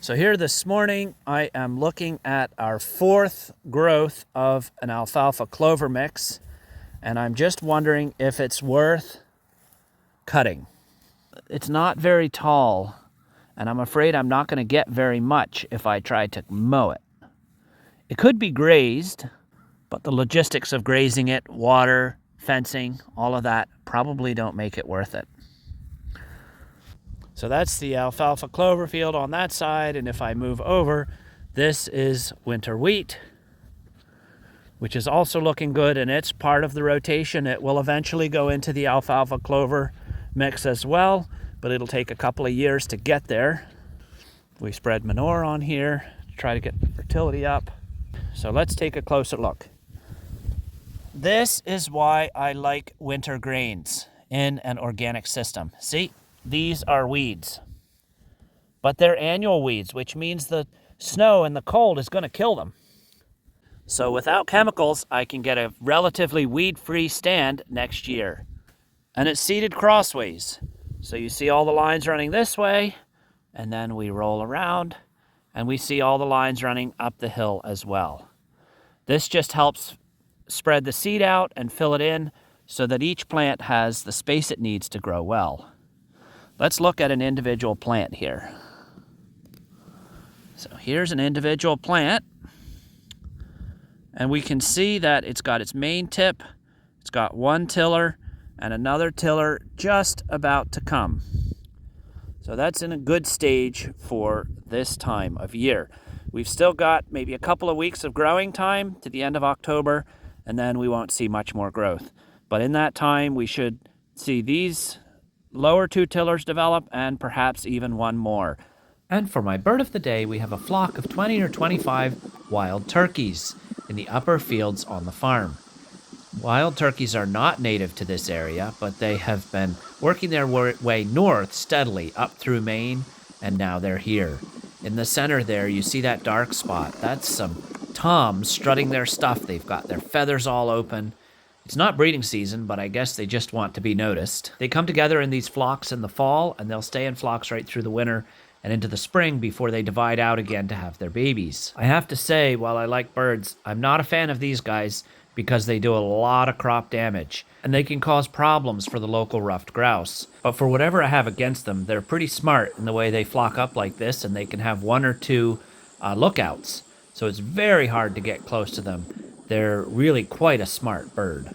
So here this morning, I am looking at our fourth growth of an alfalfa clover mix, and I'm just wondering if it's worth cutting. It's not very tall, and I'm afraid I'm not going to get very much if I try to mow it. It could be grazed, but the logistics of grazing it, water, fencing, all of that probably don't make it worth it. So that's the alfalfa clover field on that side, and if I move over, this is winter wheat, which is also looking good, and it's part of the rotation. It will eventually go into the alfalfa clover mix as well, but it'll take a couple of years to get there. We spread manure on here to try to get the fertility up. So let's take a closer look. This is why I like winter grains in an organic system. See? These are weeds, but they're annual weeds, which means the snow and the cold is going to kill them. So without chemicals, I can get a relatively weed-free stand next year. And it's seeded crossways. So you see all the lines running this way, and then we roll around, and we see all the lines running up the hill as well. This just helps spread the seed out and fill it in so that each plant has the space it needs to grow well. Let's look at an individual plant here. So here's an individual plant, and we can see that it's got its main tip, it's got one tiller, and another tiller just about to come. So that's in a good stage for this time of year. We've still got maybe a couple of weeks of growing time to the end of October, and then we won't see much more growth. But in that time, we should see these lower two tillers develop, and perhaps even one more. And for my bird of the day, we have a flock of 20 or 25 wild turkeys in the upper fields on the farm. Wild turkeys are not native to this area, but they have been working their way north steadily up through Maine, and now they're here. In the center there, you see that dark spot. That's some toms strutting their stuff. They've got their feathers all open. It's not breeding season, but I guess they just want to be noticed. They come together in these flocks in the fall, and they'll stay in flocks right through the winter and into the spring before they divide out again to have their babies. I have to say, while I like birds, I'm not a fan of these guys because they do a lot of crop damage, and they can cause problems for the local ruffed grouse. But for whatever I have against them, they're pretty smart in the way they flock up like this, and they can have one or two lookouts. So it's very hard to get close to them. They're really quite a smart bird.